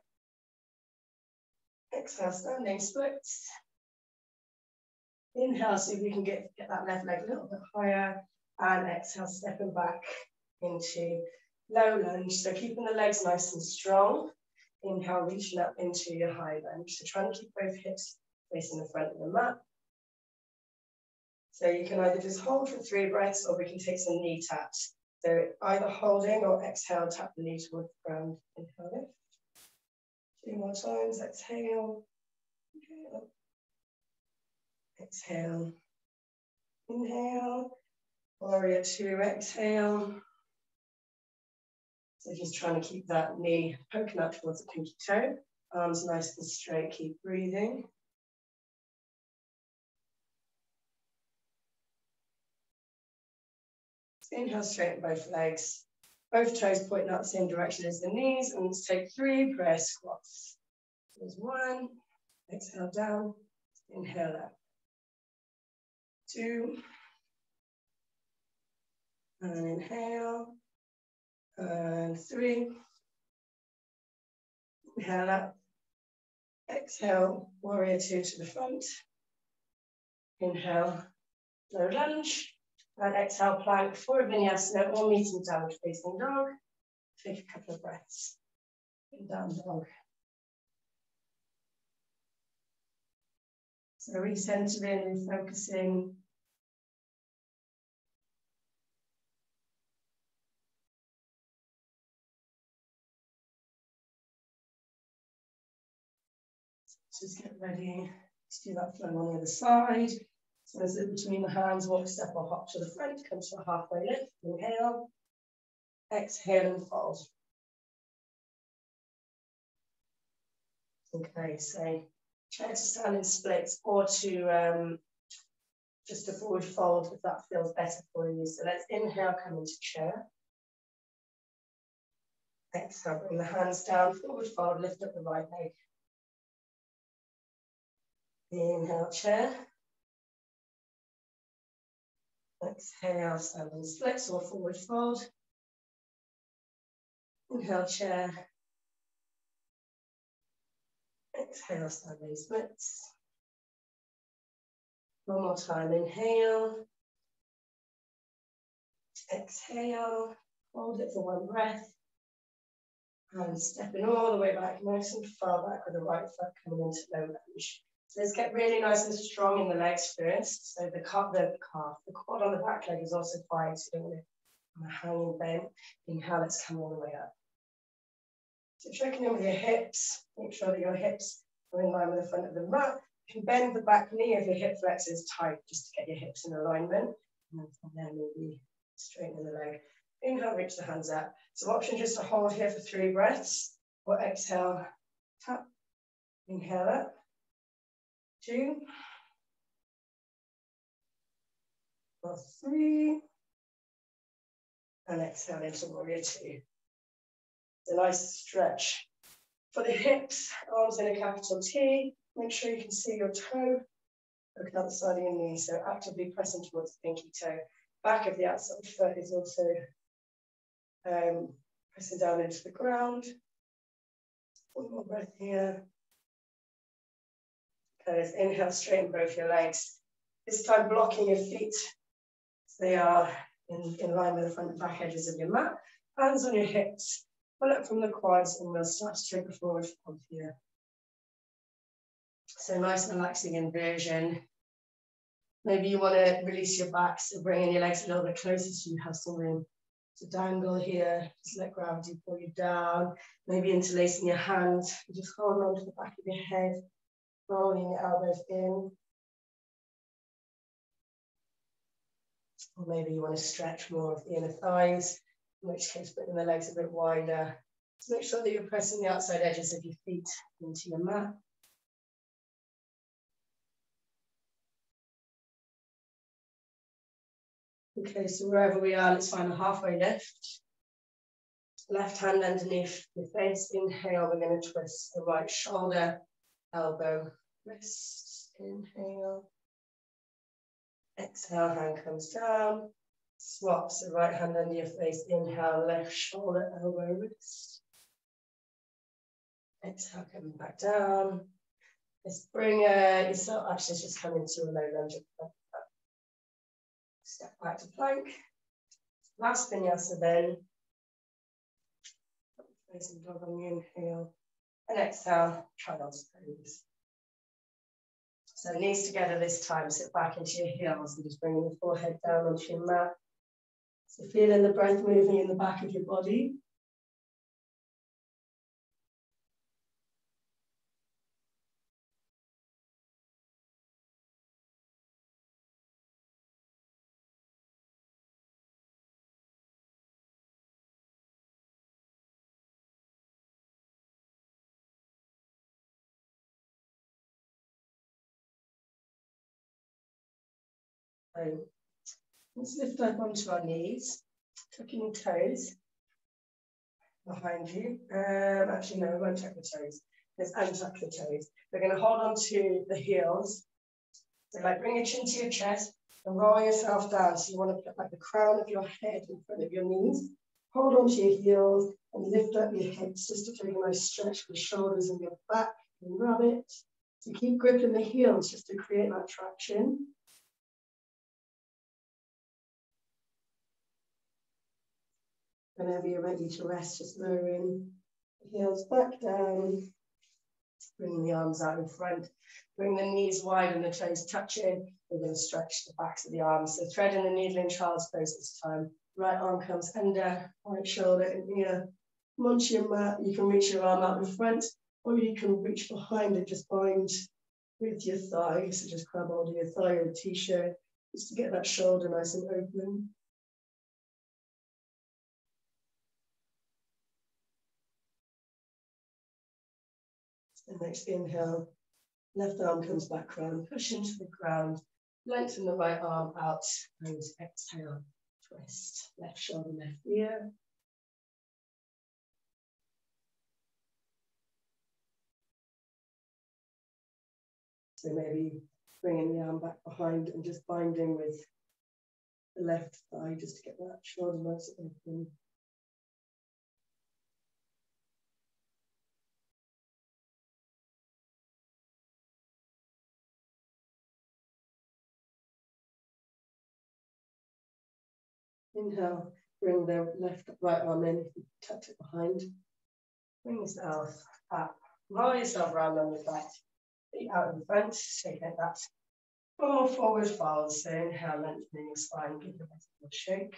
Exhale, standing splits. Inhale, see if you can get that left leg a little bit higher. And exhale, stepping back into low lunge. So keeping the legs nice and strong. Inhale, reaching up into your high lunge. So trying to keep both hips facing the front of the mat. So you can either just hold for 3 breaths or we can take some knee taps. So either holding or exhale, tap the knee towards the ground. Inhale, lift. 2 more times, exhale. Inhale. Exhale. Inhale. Warrior 2, exhale. So just trying to keep that knee poking up towards the pinky toe. Arms nice and straight, keep breathing. Inhale, straighten both legs. Both toes pointing out the same direction as the knees. And let's take 3 prayer squats. There's 1. Exhale down. Inhale up. 2. And inhale. And 3. Inhale up. Exhale. Warrior 2 to the front. Inhale. Low lunge. And exhale, plank for a vinyasa or meeting downward facing dog. Take a couple of breaths. And down dog. So recentering and focusing. Just get ready to do that flow on the other side. So as in between the hands, walk, step or hop to the front, come to a halfway lift. Inhale, exhale and fold. Okay, so try to stand in splits or to just a forward fold if that feels better for you. So let's inhale, come into chair. Exhale, bring the hands down, forward fold, lift up the right leg. Inhale, chair. Exhale, standing splits or forward fold. Inhale, chair. Exhale, standing splits. One more time, inhale. Exhale, hold it for 1 breath. And stepping all the way back, nice and far back with the right foot coming into low lunge. So let's get really nice and strong in the legs first. So the quad on the back leg is also fine. So you don't want to hanging bent. Inhale, let's come all the way up. So checking in with your hips. Make sure that your hips are in line with the front of the mat. You can bend the back knee if your hip flex is tight, just to get your hips in alignment. And then from there, maybe straighten the leg. Inhale, reach the hands up. So option just to hold here for 3 breaths. Or exhale, tap. Inhale up. 2. Or 3. And exhale into warrior 2. A nice stretch for the hips, arms in a capital T. Make sure you can see your toe Looking at the side of your knee, so actively pressing towards the pinky toe. Back of the outside foot is also pressing down into the ground. One more breath here. Okay, inhale, straighten both your legs. This time blocking your feet. So they are in line with the front and back edges of your mat. Hands on your hips. Pull up from the quads and we'll start to take the forward fold here. So nice relaxing inversion. Maybe you want to release your back, so bringing your legs a little bit closer so you have some room to dangle here. Just let gravity pull you down. Maybe interlacing your hands. Just hold on to the back of your head, rolling your elbows in. Or maybe you want to stretch more of the inner thighs, in which case putting the legs a bit wider. So make sure that you're pressing the outside edges of your feet into your mat. Okay, so wherever we are, let's find a halfway lift. Left hand underneath your face. Inhale, we're going to twist the right shoulder, elbow, wrist. Inhale. Exhale, hand comes down. Swap, so right hand under your face. Inhale, left shoulder, elbow, wrist. Exhale, coming back down. Let's bring yourself, actually just come into a low lunge. Step back to plank. Last vinyasa then. Facing dog on the inhale. And exhale, child's pose. So knees together this time. Sit back into your heels and just bringing the forehead down onto your mat. So feeling the breath moving in the back of your body. So let's lift up onto our knees, tucking your toes behind you. Actually, no, we won't tuck the toes. Let's untuck the toes. We're going to hold on to the heels. So like bring your chin to your chest and roll yourself down. So you want to put like the crown of your head in front of your knees. Hold on to your heels and lift up your hips just to take a nice stretch for the shoulders and your back and rub it. So keep gripping the heels just to create that traction. Whenever you're ready to rest, just lowering the heels back down, bringing the arms out in front, bring the knees wide and the toes touching. We're going to stretch the backs of the arms. So threading the needle in child's pose this time. Right arm comes under, right shoulder in here. Come onto your mat. You can reach your arm out in front, or you can reach behind and just bind with your thigh. So just grab hold of your thigh or a t-shirt, just to get that shoulder nice and open. And next inhale, left arm comes back round, push into the ground, lengthen the right arm out, and exhale, twist, left shoulder, left ear. So maybe bringing the arm back behind and just binding with the left thigh just to get that shoulder nice and open. Inhale, bring the right arm in, tuck it behind. Bring yourself up, roll yourself around on your back, feet out in front, take it that. One more forward fold, so inhale, lengthening your spine, give the rest a shake.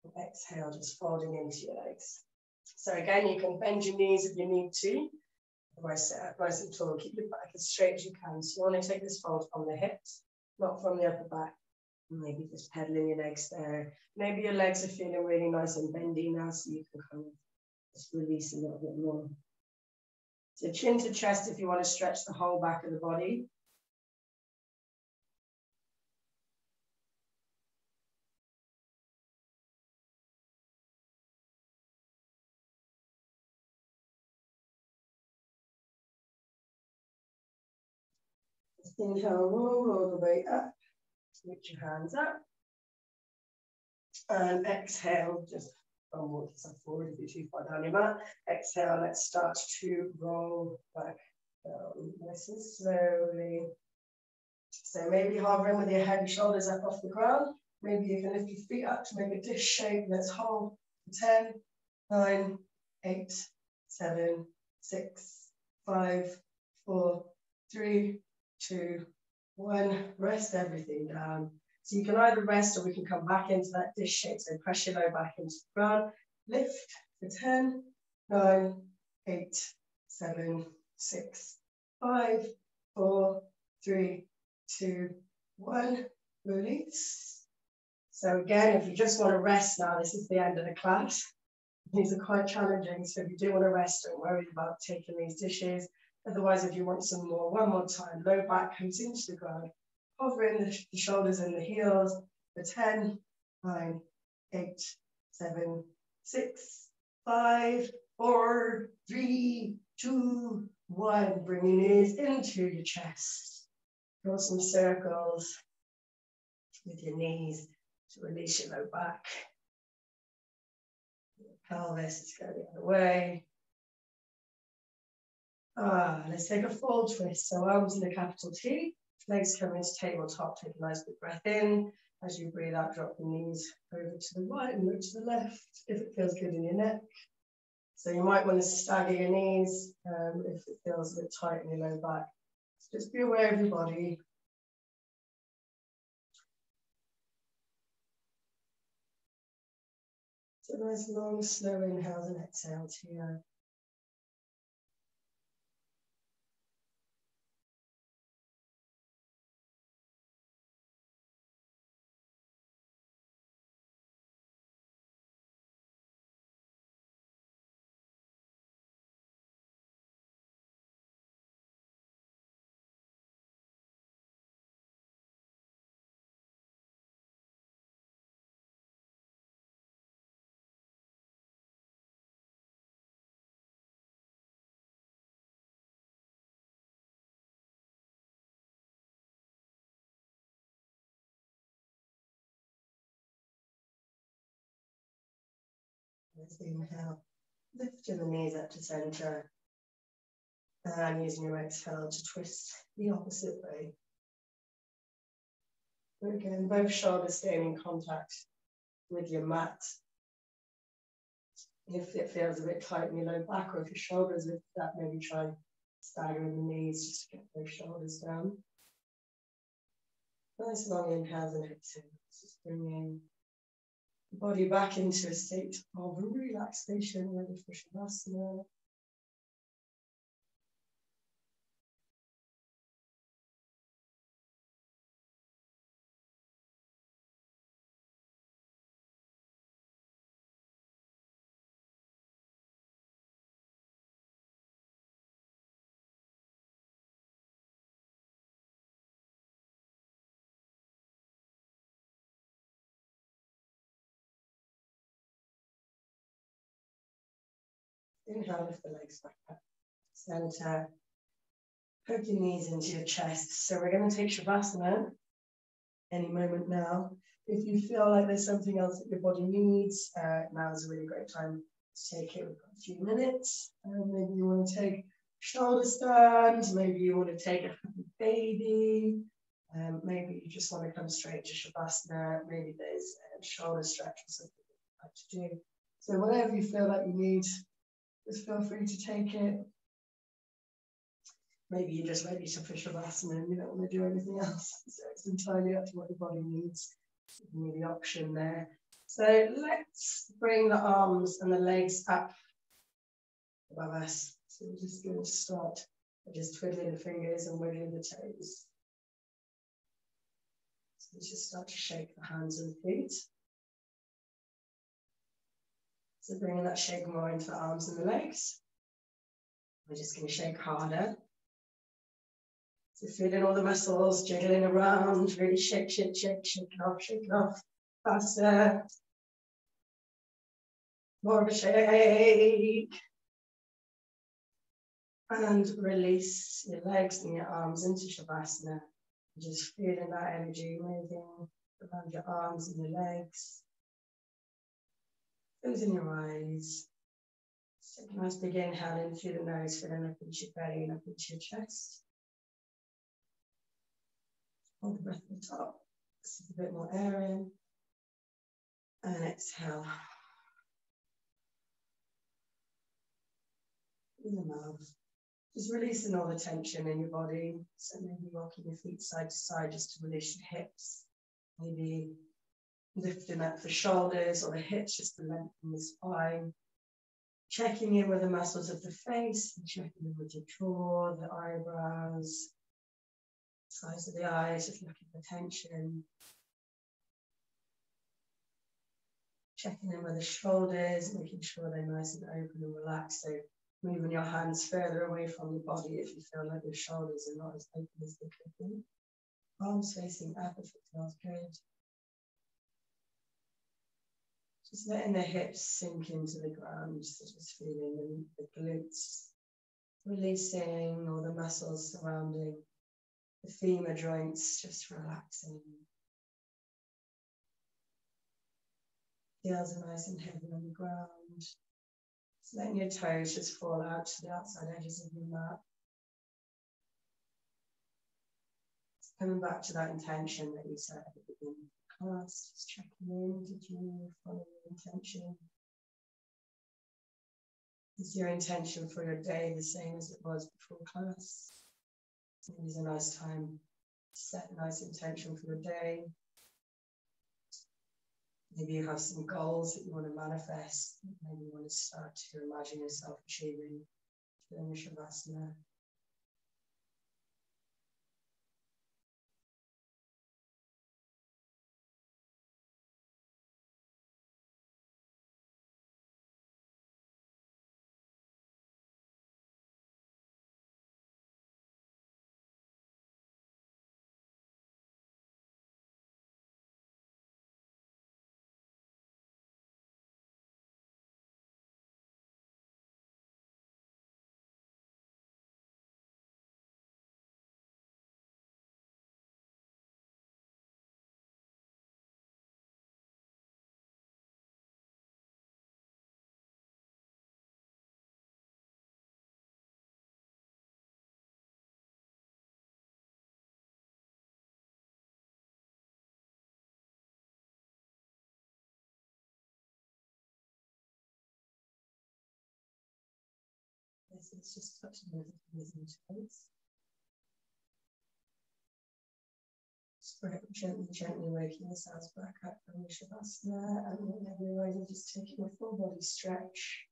And exhale, just folding into your legs. So again, you can bend your knees if you need to. Otherwise, sit up nice and tall, keep your back as straight as you can. So you want to take this fold from the hips, not from the upper back. Maybe just pedaling your legs there. Maybe your legs are feeling really nice and bendy now, so you can kind of just release a little bit more. So chin to chest if you want to stretch the whole back of the body. Inhale, roll all the way up. Reach your hands up. And exhale, just one more step forward if you're too far down your mat. Exhale, let's start to roll back down nice and slowly. So maybe hovering with your head and shoulders up off the ground. Maybe you can lift your feet up to make a dish shape. Let's hold for 10, 9, 8, 7, 6, 5, 4, 3, 2, 1. Rest everything down. So you can either rest or we can come back into that dish shape. So press your low back into the ground. Lift for 10, 9, 8, 7, 6, 5, 4, 3, 2, 1. Release. So again, if you just want to rest now, this is the end of the class. These are quite challenging. So if you do want to rest, don't worry about taking these dishes. Otherwise, if you want some more, one more time, low back comes into the ground. Hovering the shoulders and the heels for 10, 9, 8, 7, 6, 5, 4, 3, 2, 1. Bring your knees into your chest. Draw some circles with your knees to release your low back. Your pelvis is going the other way. Let's take a full twist. So arms in a capital T. Legs come into tabletop, take a nice big breath in. As you breathe out, drop the knees over to the right and look to the left if it feels good in your neck. So you might want to stagger your knees if it feels a bit tight in your low back. So just be aware of your body. So nice long, slow inhales and exhales here. Let's inhale, lifting the knees up to center. And using your exhale to twist the opposite way. And again, both shoulders staying in contact with your mat. If it feels a bit tight in your low back, or if your shoulders lift up, maybe try staggering the knees just to get those shoulders down. Nice long inhales and exhales, just bringing the body back into a state of relaxation, ready for Shavasana. Inhale, lift the legs back up. Center. Hook your knees into your chest. So we're going to take Shavasana any moment now. If you feel like there's something else that your body needs, now is a really great time to take it. We've got a few minutes. Maybe you want to take shoulder stands. Maybe you want to take a baby. Maybe you just want to come straight to Shavasana. Maybe there's a shoulder stretch or something you'd like to do. So whatever you feel like you need, just feel free to take it. Maybe you're just ready to push Shavasana and you don't want to do anything else. So it's entirely up to what your body needs. Giving you the option there. So let's bring the arms and the legs up above us. So we're just going to start by just twiddling the fingers and wiggling the toes. So we just start to shake the hands and feet. So bringing that shake more into the arms and the legs. We're just going to shake harder. So feeling all the muscles jiggling around, really shake, shake, shake, shake it off, faster. More of a shake. And release your legs and your arms into Shavasana. Just feeling that energy moving around your arms and your legs. Closing your eyes. Take a nice big inhale in through the nose, filling up into your belly and up into your chest. Hold the breath at the top. Sip a bit more air in. And exhale. In the mouth. Just releasing all the tension in your body. So maybe rocking your feet side to side just to release your hips. Maybe lifting up the shoulders or the hips just to lengthen the spine. Checking in with the muscles of the face, and checking in with your jaw, the eyebrows, sides of the eyes, just looking for tension. Checking in with the shoulders, making sure they're nice and open and relaxed. So moving your hands further away from your body if you feel like your shoulders are not as open as they could be. Arms facing up if it feels good. Just letting the hips sink into the ground, so just feeling the glutes releasing, all the muscles surrounding the femur joints, just relaxing. Heels are nice and heavy on the ground. Just letting your toes just fall out to the outside edges of your mat. Just coming back to that intention that you set at the beginning of the class, just checking in, did you follow your intention? Is your intention for your day the same as it was before class? Maybe it's a nice time to set a nice intention for your day. Maybe you have some goals that you want to manifest. Maybe you want to start to imagine yourself achieving during your Shavasana. Yes, it's just touching the fingers and toes. Gently waking yourselves back up from your Shavasana, and whenever you're ready, just taking a full body stretch.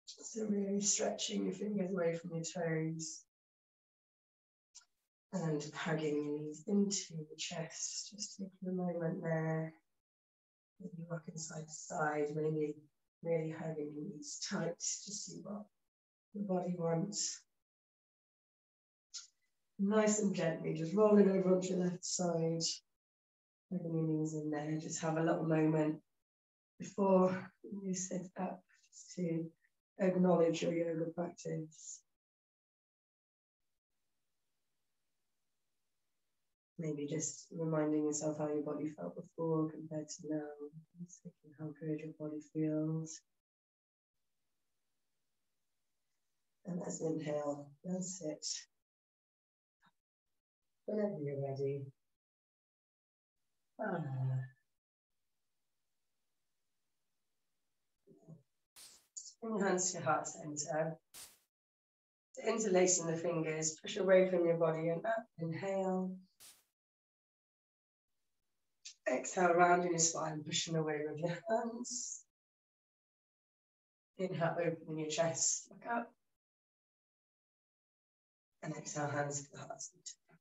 So really stretching your fingers away from your toes and hugging your knees into the chest. Just taking a moment there. Maybe rocking side to side, maybe really hugging your knees tight to see what the body wants. Nice and gently, just rolling over onto your left side, hugging your knees in there. Just have a little moment before you sit up, just to acknowledge your yoga practice. Maybe just reminding yourself how your body felt before compared to now. Just thinking how good your body feels. And as inhale, then sit. Whenever you're ready. Bring your hands to your heart center. Interlacing the fingers, push away from your body and up. Inhale. Exhale, rounding your spine, pushing away with your hands. Inhale, opening your chest, look up. And exhale, hands to the heart center.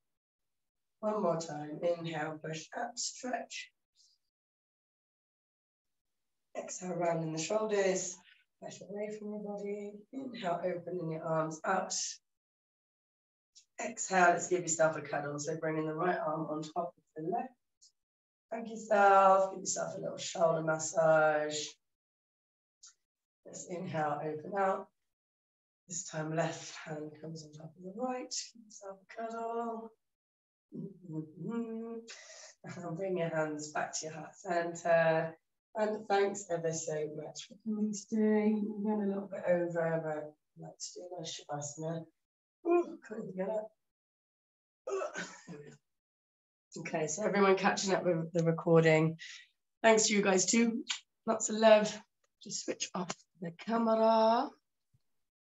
One more time. Inhale, push up, stretch. Exhale, rounding the shoulders, push away from your body. Inhale, opening your arms out. Exhale, let's give yourself a cuddle. So bringing the right arm on top of the left. Hug yourself, give yourself a little shoulder massage. Let's inhale, open out. This time left hand comes on top of the right. Give yourself a cuddle. And bring your hands back to your heart center. And thanks ever so much for coming today. We're going a little bit over, but I'd like to do my Shavasana. Can't even get up. Okay, so everyone catching up with the recording. Thanks to you guys too. Lots of love. Just switch off the camera.